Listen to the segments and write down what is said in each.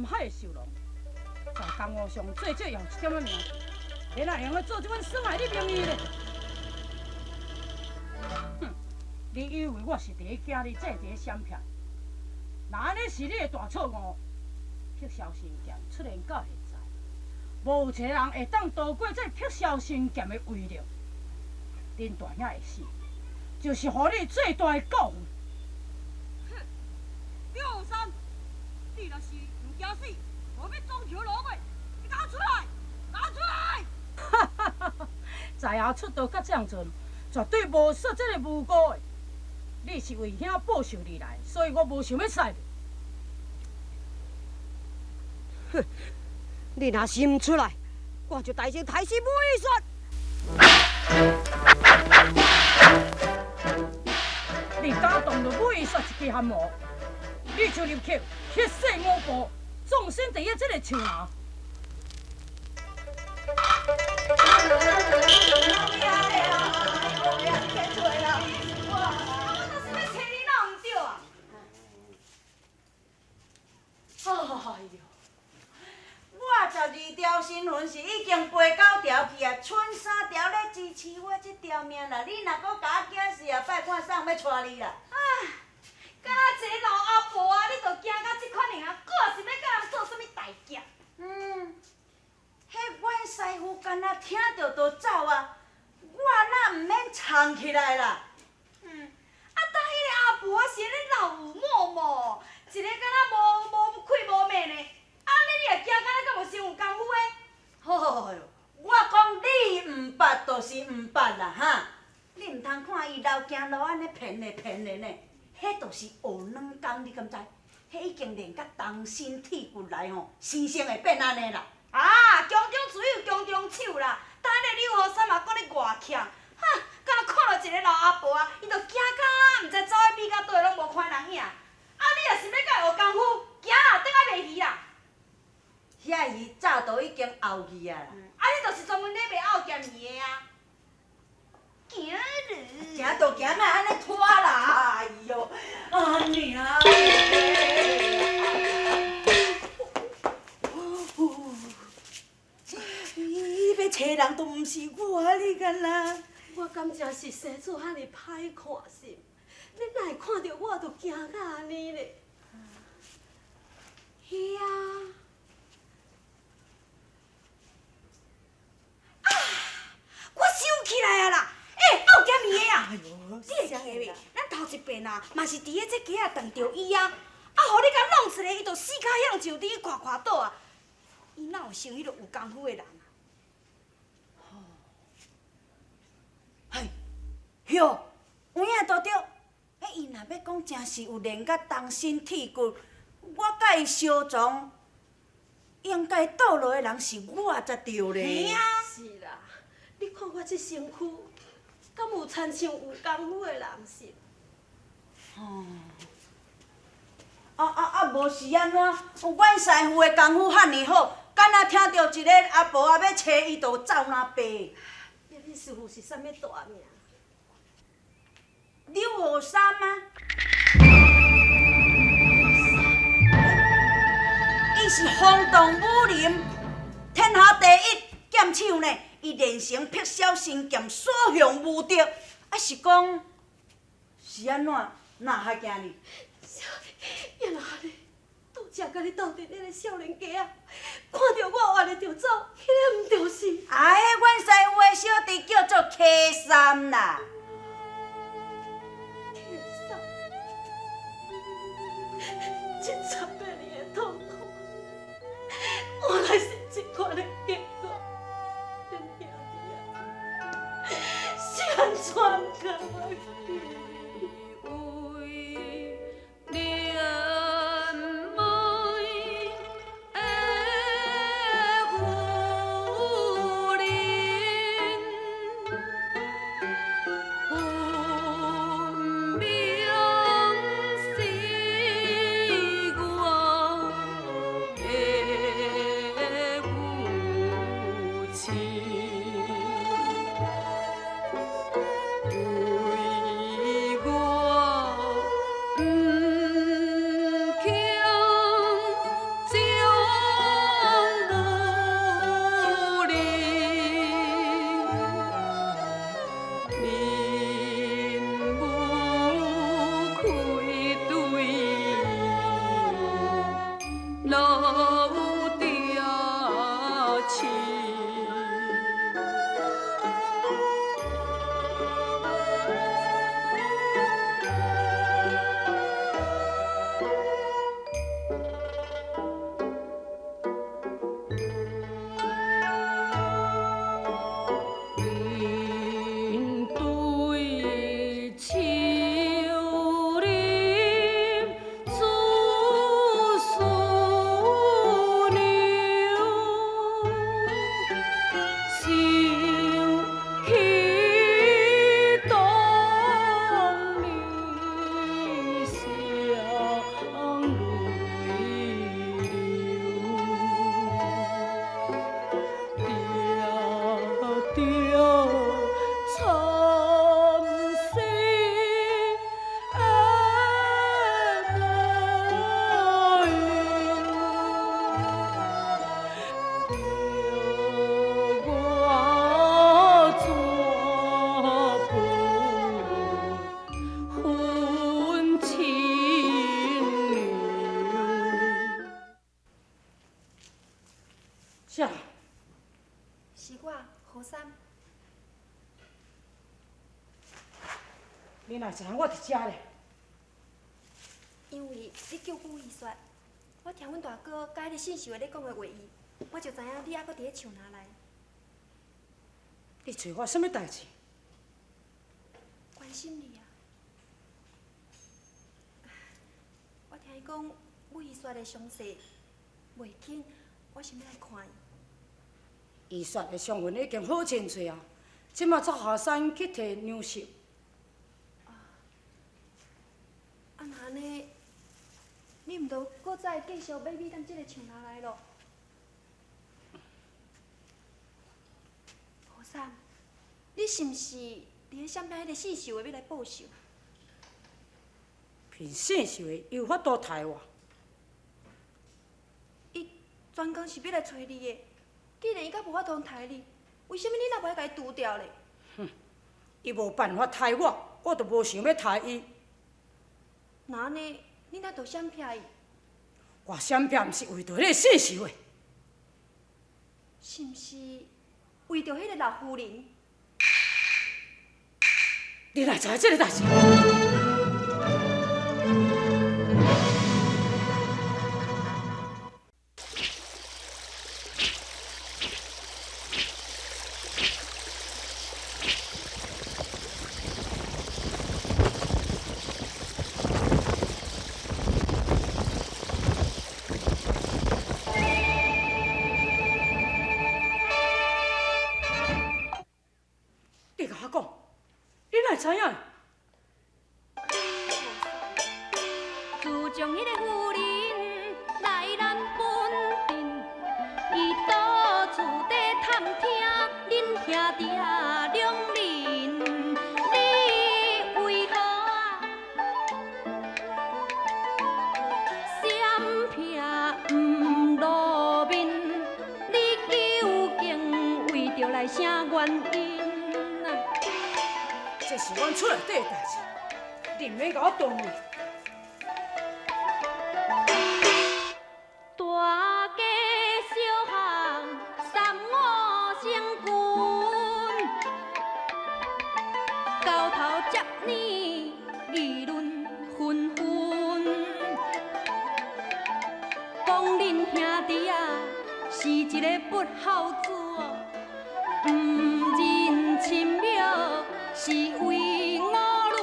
海的收容，在江湖上最少也有一点仔名气，免哪用来做这款伤害你名誉呢？哼！你以为我是伫咧惊你这一个闪骗？那安尼是你的大错误。辟销神剑出现到现在，无一个人会当逃过这辟销神剑的威力。恁大兄会死，就是互你最大的教训。哼！刘三，你若是唔惊死，我要装桥落尾，你拿出来，拿出来！哈哈哈哈！在下出道到这样阵，绝对无说这个诬告的。你是为兄报仇而来，所以我无想要杀你。哼！你若是唔出来，我就大声抬起武艺说。你敢动了武艺说一支汗毛，你就入去血洗五步，葬身伫这个树林。哎呦！我12条身份是已经背9条去啊，剩3条咧支持我这条命啦。你若搁甲我惊死啊，拜看啥要带你啦？唉，敢若一个老阿婆啊，你着惊到这款尔，搁是要甲人做啥物大劫？迄阮师傅敢若听着就走啊，我哪毋免藏起来啦？当迄个阿婆是咧老有某某，一个敢若无气无面的，安尼你也惊，敢若敢无伤有功夫的？哎呦，我讲你毋捌就是毋捌啦哈！你毋通看伊老行路安尼骗的呢，迄就是学软工，你敢知？迄已经练到动身体骨来吼，生生会变安尼啦。啊，强中自有强中手啦！当迄个柳河山嘛，搁咧外强，哈！敢若看到一个老阿婆啊，伊着惊到毋知走去比到倒拢无看人影。啊，你若是要甲伊学功夫，行啦，等下卖鱼啦。遐鱼早都已经后去啊啦。啊，你就是专门咧卖拗咸鱼的啊。行了。行就行，莫安尼拖啦！哎呦，安尼啊！伊要找人都毋是我，你敢若？我感情是生做遐尼歹看心，你哪会看到我就惊到安尼咧？兄，我想起来啊啦！拗咸鱼的啊！你会记得袂？咱头一遍啊，嘛是伫咧这街仔撞着伊啊，互你甲弄出来，伊就死脚向就伫垮倒啊！伊哪有像迄个有功夫的人啊？嘿，哟，有影都对。伊若要讲真是有练甲动身体骨，我甲伊相撞，应该倒落的人是我才对咧。是啦，你看我这身躯，敢有参像有功夫的人是？无是安怎？阮师傅的功夫遐尼好，敢若听到一个阿婆啊要找伊，就走哪爬。你师傅是啥物大名？刘河山吗？伊是轰动武林天下第一剑手呢，伊练成辟销神剑，所向无敌。啊是讲是安怎？哪还惊你？原来安尼，拄则甲你斗阵迄个少年家啊，看到我换了就走，迄个毋就是？哎，阮师傅的小弟叫做K三啦。这惨8年的痛苦，原来是这款的结果。恁兄弟啊，是安怎甲我去？啥？是我何三。你哪知影我伫遮咧？因为你叫古医说，我听阮大哥甲迄个信秀的咧讲的话语，我就知影你还阁伫咧树林内。你找我什么代志？关心你啊！我听伊讲武医说的伤势袂紧，我想要来看伊。医学的伤痕已经好真侪啊，即马才下山去摕娘寿。啊，那安尼，你毋着搁再继续要美咱即个树林内咯？何三，你是毋是伫咧闪边迄个四秀的要来报仇？凭姓秀的有法度杀我？伊专工是要来找你的，既然伊甲无法通杀你，为什么你若袂甲伊除掉咧？伊无办法杀我，我就无想要杀伊。那安尼，你哪着闪避伊？我闪避毋是为着迄个姓秀的，是毋是为着迄个老夫人？你哪知影这个代志？你甲我讲，你哪会知影？自从迄个夫人来咱本镇，伊到厝底探听恁兄弟两人，你为何闪避毋露面？你究竟为着来啥原因？这是阮厝内底的代志，你毋免甲我动你。大家小巷三五成群，交头接耳议论纷纷，讲恁兄弟啊是一个不孝子，毋认亲庙是为我论。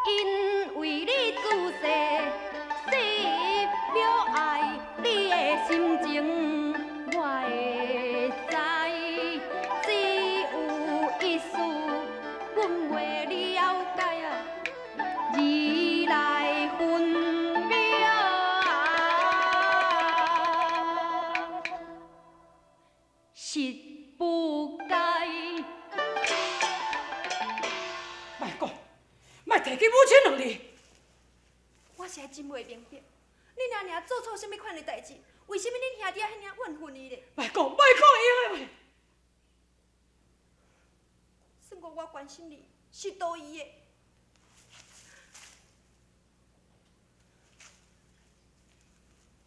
因为你自细细表爱你的心情，我会知。只有一事，阮袂了解啊，而来分秒啊，实不该。莫讲，莫提起母亲两字。我实在真袂明白，你娘娘做错什么款的代志，为什么恁兄弟遐尔怨恨伊咧？莫讲，莫讲，因为算我关心你，是道义的。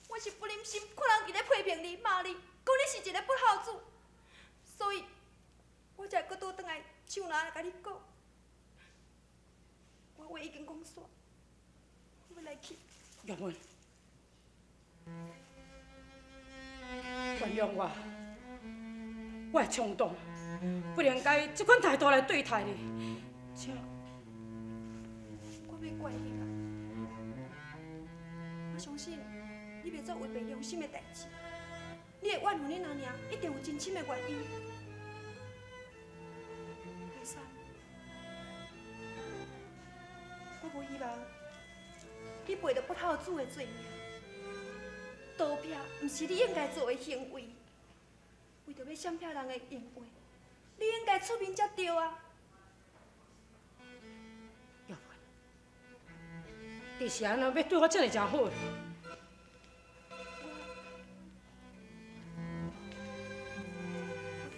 我是不忍心看人伫咧批评你、骂你，讲你是一个不孝子，所以我才搁倒转来树林来甲你讲。我话已经讲煞，我要来去。玉文，原谅我，我会冲动，不应该这款态度来对待你。我袂怪你啦，我相信你袂做违背良心的代志，你会怨恨你娘娘，一定有真深的原因。何三，我无希望你背着不孝子的罪名，盗窃毋是你应该做的行为，为着要闪避人的言话，你应该出面才对啊！要不然，就是安那要对我这么真好。我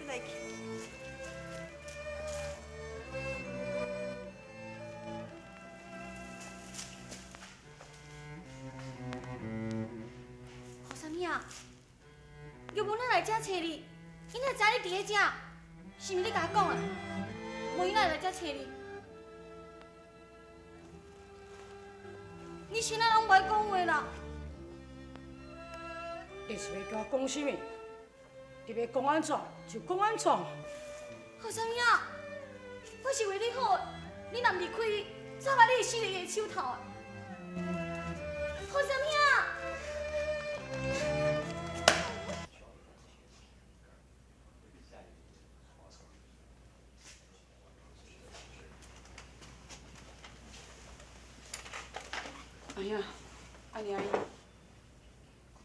来去。何什么啊？玉文哪来遮找你？伊哪知你伫咧遮？是毋是你甲我讲的？无伊哪会来遮找你？你现在拢袂讲话啦？你是要甲我讲什么？你要讲安怎就讲安怎。何什么啊？我是为你好，你若离开，早晚你会死伫伊手头的。何什么啊？哎呀，阿娘伊，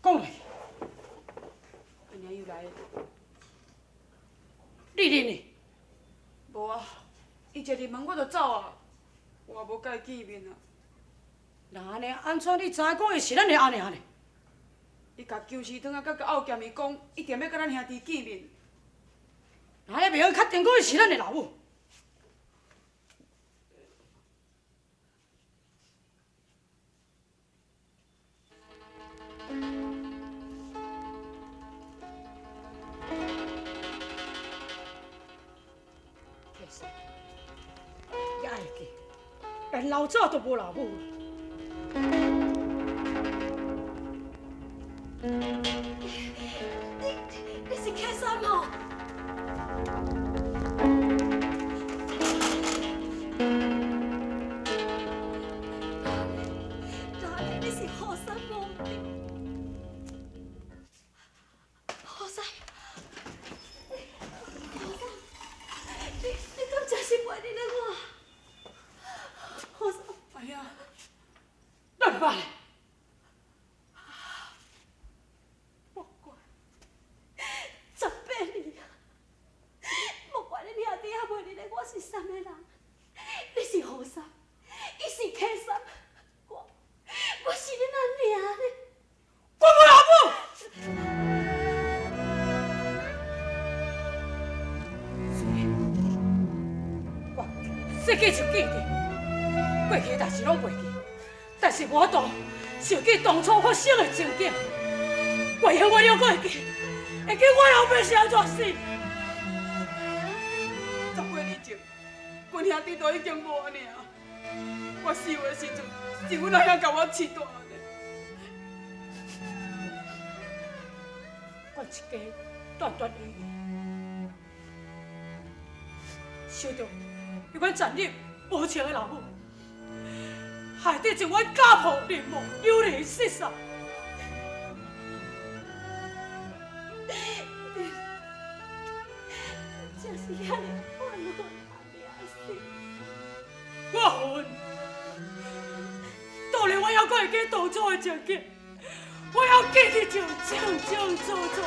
讲来，阿娘又来了。你认的？无啊，伊一入门我就走啊，我也无甲伊见面啊。那安尼安怎你知影讲伊是咱的阿娘呢？伊甲姜师长啊，甲奥剑伊讲，一定要甲咱兄弟见面。那安尼袂晓确定讲伊是咱的老母。其实，也会记，人老早都无老母。你是客山哦？你是何山梦的？何山，你敢真是陪你的我？何山，哎呀，怎办？莫怪，18年啊！莫怪你兄弟也袂认得我是啥物人。你是何山，伊是客山，我是你阿娘呢。我无老母。我世界就记着，过去的代志拢袂记，但是我都想起当初发生的情景。我永远还会记，我老爸是安怎死。 18年前，阮兄弟都已经无安尼啊。我死的时阵，是阮阿兄甲我饲大的。我一家断断续续，想着迄款残忍无情的老母，害得一阮家破人亡，流离失所。 真是遐尼愤怒阿娘死。我恨，当然我还会记当初的情景，我要记得就清清楚楚。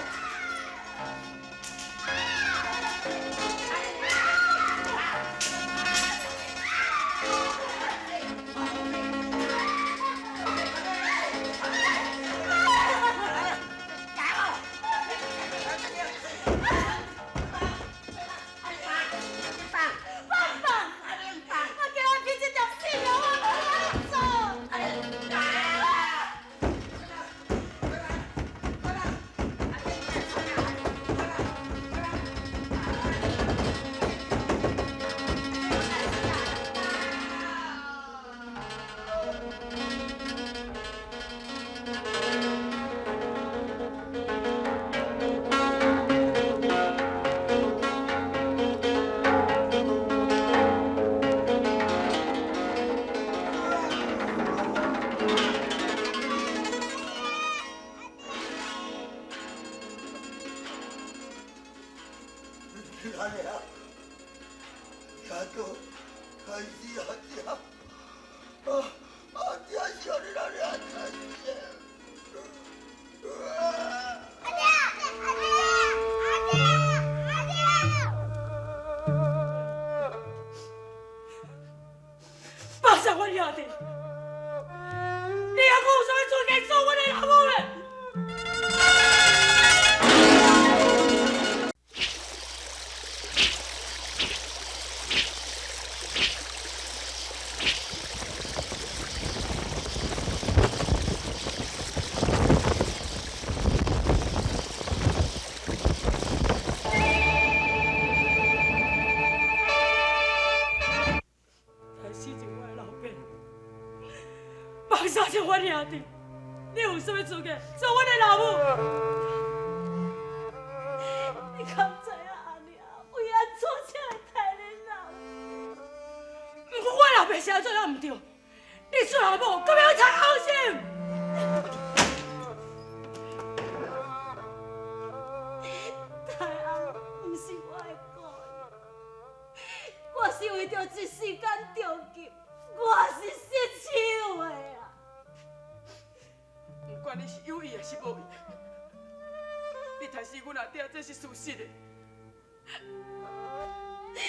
阿娘，家都开始阿娘，阿娘想你阿娘开始。阿娘，阿娘，阿娘，阿娘。弟，你还有啥物资格做阮的老母呢？放下这阮兄弟，你有啥物资格做阮的老母？你敢知影阿娘为安怎才会待恁老？毋过我老爸啥做了毋对，你做老母敢要操好心？大翁毋是我的故意，我是为着一时间着急，我是失手的啊！不管你是有意还是无意，你杀死阮阿爹，这是事实的。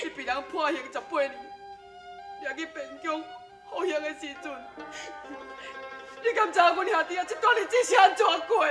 你被人判刑18年，掠去边疆服刑的时阵，你敢知影阮兄弟啊这段日子是安怎过？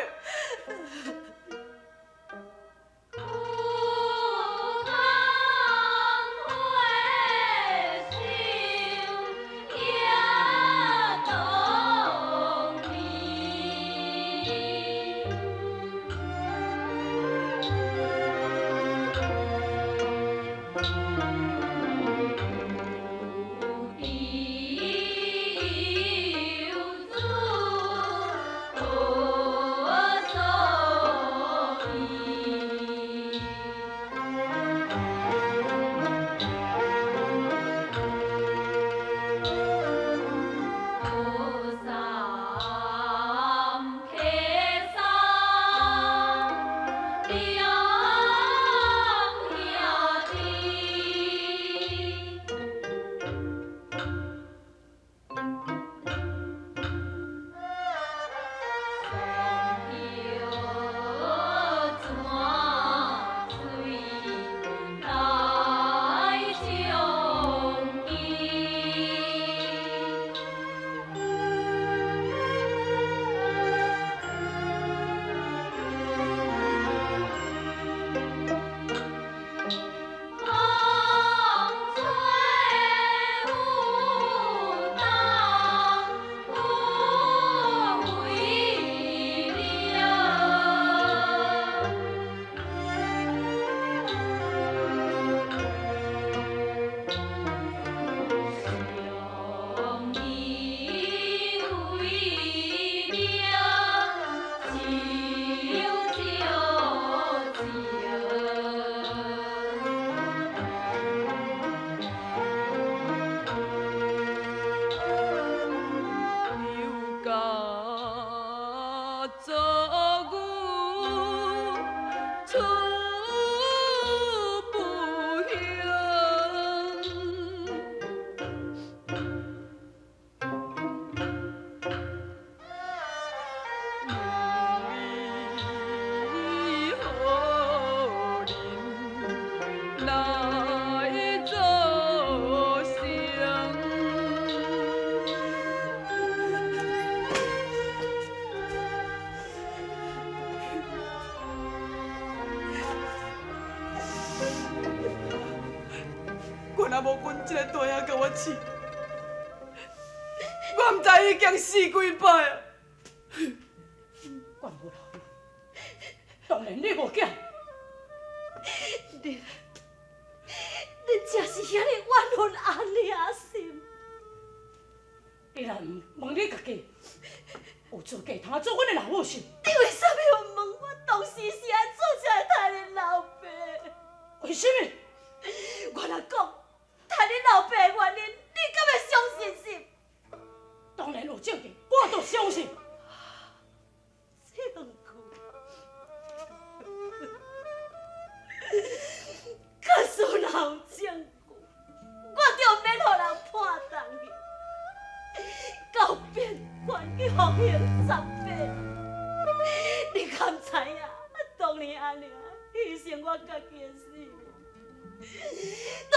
若无阮这个大兄甲我饲，我毋知已经死几摆啊！管我老母，当然你无囝。你真是遐尼怨恨阿娘心。你若毋问你家己，有资格通做阮的老母是？你为什么要问我当时是安怎才会杀恁老爸？为什么？我若讲杀恁老爸的原因，你敢会相信是？当然有证据，我都相信。证据？可是老证据，我就免予人判动去，到边关去服刑18年。你敢知影？当年阿娘牺牲我家己的性命，就